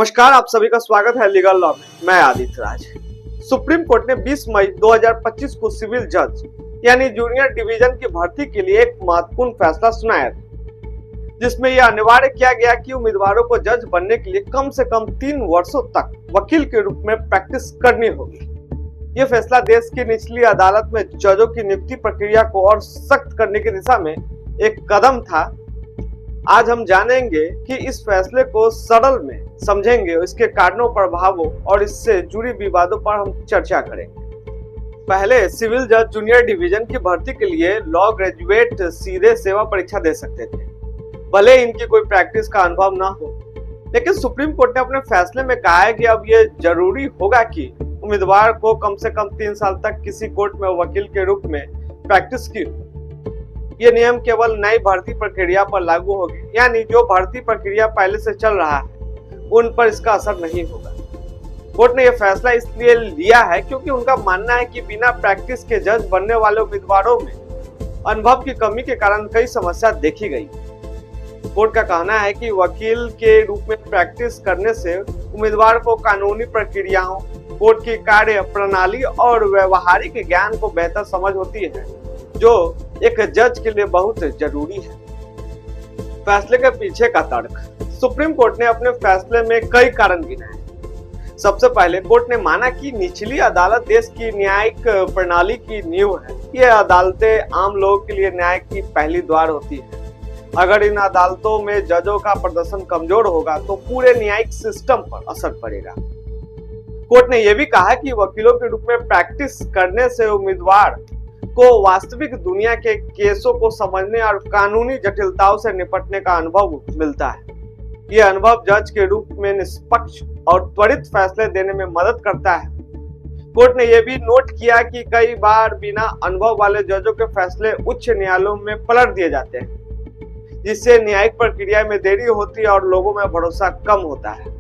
नमस्कार, आप सभी का स्वागत है लीगल लॉ में। मैं आदित्य राज। सुप्रीम कोर्ट ने 20 मई 2025 को सिविल जज यानी जूनियर डिवीजन की भर्ती के लिए एक महत्वपूर्ण फैसला सुनाया था, जिसमें यह अनिवार्य किया गया कि उम्मीदवारों को जज बनने के लिए कम से कम 3 वर्षों तक वकील के रूप में प्रैक्टिस करनी होगी। यह फैसला देश की निचली अदालत में जजों की नियुक्ति प्रक्रिया को और सख्त करने की दिशा में एक कदम था। आज हम जानेंगे कि इस फैसले को सरल में समझेंगे, इसके कारणों, प्रभावों और इससे जुड़ी विवादों पर हम चर्चा करेंगे। पहले सिविल जज जूनियर डिवीजन की भर्ती के लिए लॉ ग्रेजुएट सीधे सेवा परीक्षा दे सकते थे, भले इनकी कोई प्रैक्टिस का अनुभव ना हो। लेकिन सुप्रीम कोर्ट ने अपने फैसले में कहा है कि अब यह जरूरी होगा कि उम्मीदवार को कम से कम 3 साल तक किसी कोर्ट में वकील के रूप में प्रैक्टिस की हो। ये नियम केवल नई भर्ती प्रक्रिया पर लागू होगी, यानी जो भर्ती प्रक्रिया पहले से चल रहा है उन पर इसका असर नहीं होगा। कोर्ट ने यह फैसला इसलिए लिया है क्योंकि उनका मानना है कि बिना प्रैक्टिस के जज बनने वाले उम्मीदवारों में अनुभव की कमी के कारण कई समस्या देखी गई। कोर्ट का कहना है कि वकील के रूप में प्रैक्टिस करने से उम्मीदवार को कानूनी प्रक्रियाओं, कोर्ट की कार्य प्रणाली और व्यवहारिक ज्ञान को बेहतर समझ होती है, जो एक जज के लिए बहुत जरूरी है। फैसले के पीछे का तर्क। सुप्रीम कोर्ट ने अपने फैसले में कई कारण गिनाए। सबसे पहले कोर्ट ने माना कि निचली अदालत देश की न्यायिक प्रणाली की नींव है। ये अदालतें आम लोगों के लिए न्याय की पहली द्वार होती है। अगर इन अदालतों में जजों का प्रदर्शन कमजोर होगा तो पूरे न्यायिक सिस्टम पर असर पड़ेगा। कोर्ट ने यह भी कहा कि वकीलों के रूप में प्रैक्टिस करने से उम्मीदवार को वास्तविक दुनिया के केसों को समझने और कानूनी जटिलताओं से निपटने का अनुभव मिलता है। यह अनुभव जज के रूप में निष्पक्ष और त्वरित फैसले देने में मदद करता है। कोर्ट ने यह भी नोट किया कि कई बार बिना अनुभव वाले जजों के फैसले उच्च न्यायालयों में पलट दिए जाते हैं, जिससे न्यायिक प्रक्रिया में देरी होती है और लोगों में भरोसा कम होता है।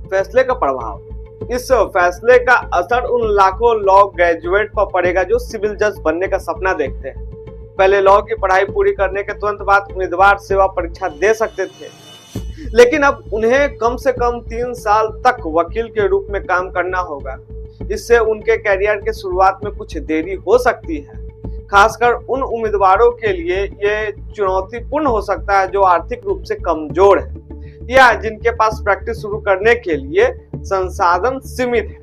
फैसले का प्रभाव। इस फैसले का असर उन लाखों लॉ ग्रेजुएट पर पड़ेगा जो सिविल जज बनने का सपना देखते हैं। पहले लॉ की पढ़ाई पूरी करने के तुरंत बाद उम्मीदवार सेवा परीक्षा दे सकते थे, लेकिन अब उन्हें कम से कम 3 साल तक वकील के रूप में काम करना होगा। इससे उनके कैरियर के शुरुआत में कुछ देरी हो सकती है। खासकर उन उम्मीदवारों के लिए ये चुनौतीपूर्ण हो सकता है जो आर्थिक रूप से कमजोर है या जिनके पास प्रैक्टिस शुरू करने के लिए संसाधन सीमित है।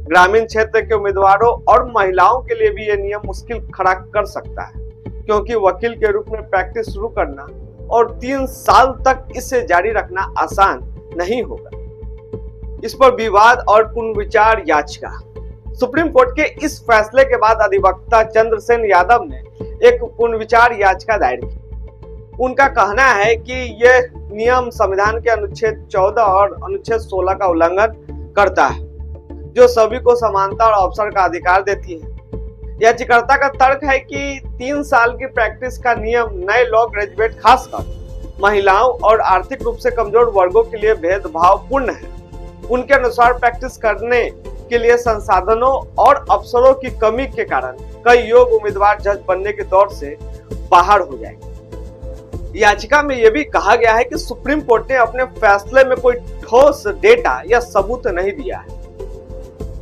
ग्रामीण क्षेत्र के उम्मीदवारों और महिलाओं के लिए भी यह नियम मुश्किल खड़ा कर सकता है, क्योंकि वकील के रूप में प्रैक्टिस शुरू करना और 3 साल तक इसे जारी रखना आसान नहीं होगा। इस पर विवाद और पुनर्विचार याचिका। सुप्रीम कोर्ट के इस फैसले के बाद अधिवक्ता चंद्रसेन यादव ने एक पुनर्विचार याचिका दायर की। उनका कहना है कि यह नियम संविधान के अनुच्छेद 14 और अनुच्छेद 16 का उल्लंघन करता है, जो सभी को समानता और अवसर का अधिकार देती है। याचिकाकर्ता का तर्क है कि 3 साल की प्रैक्टिस का नियम नए लॉ ग्रेजुएट, खासकर महिलाओं और आर्थिक रूप से कमजोर वर्गों के लिए भेदभावपूर्ण है। उनके अनुसार प्रैक्टिस करने के लिए संसाधनों और अवसरों की कमी के कारण कई योग्य उम्मीदवार जज बनने के दौर से बाहर हो जाएंगे। याचिका में यह भी कहा गया है कि सुप्रीम कोर्ट ने अपने फैसले में कोई ठोस डेटा या सबूत नहीं दिया है।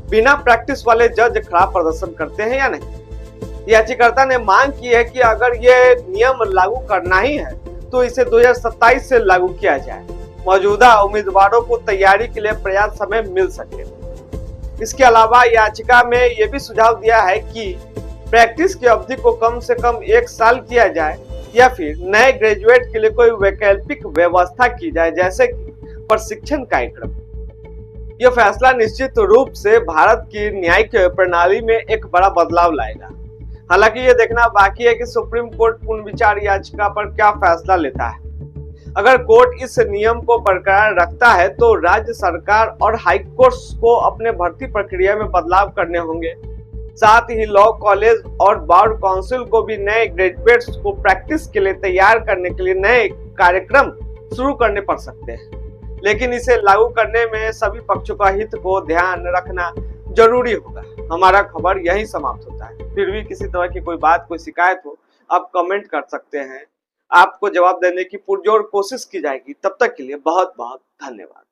बिना प्रैक्टिस वाले जज खराब प्रदर्शन करते हैं या नहीं। याचिकाकर्ता ने मांग की है कि अगर यह नियम लागू करना ही है तो इसे 2027 से लागू किया जाए, मौजूदा उम्मीदवारों को तैयारी के लिए पर्याप्त समय मिल सके। इसके अलावा याचिका में यह भी सुझाव दिया है कि प्रैक्टिस की अवधि को कम से कम 1 साल किया जाए या फिर नए ग्रेजुएट के लिए कोई वैकल्पिक व्यवस्था की जाए, जैसे कि प्रशिक्षण कार्यक्रम। यह फैसला निश्चित रूप से भारत की न्यायिक प्रणाली में एक बड़ा बदलाव लाएगा। हालांकि यह देखना बाकी है कि सुप्रीम कोर्ट पुनर्विचार याचिका पर क्या फैसला लेता है। अगर कोर्ट इस नियम को बरकरार रखता है तो राज्य सरकार और हाई कोर्ट्स को अपने भर्ती प्रक्रिया में बदलाव करने होंगे। साथ ही लॉ कॉलेज और बार काउंसिल को भी नए ग्रेजुएट्स को प्रैक्टिस के लिए तैयार करने के लिए नए कार्यक्रम शुरू करने पड़ सकते हैं। लेकिन इसे लागू करने में सभी पक्षों का हित को ध्यान रखना जरूरी होगा। हमारा खबर यही समाप्त होता है। फिर भी किसी तरह की कोई बात, कोई शिकायत हो, आप कमेंट कर सकते हैं। आपको जवाब देने की पुरजोर कोशिश की जाएगी। तब तक के लिए बहुत बहुत धन्यवाद।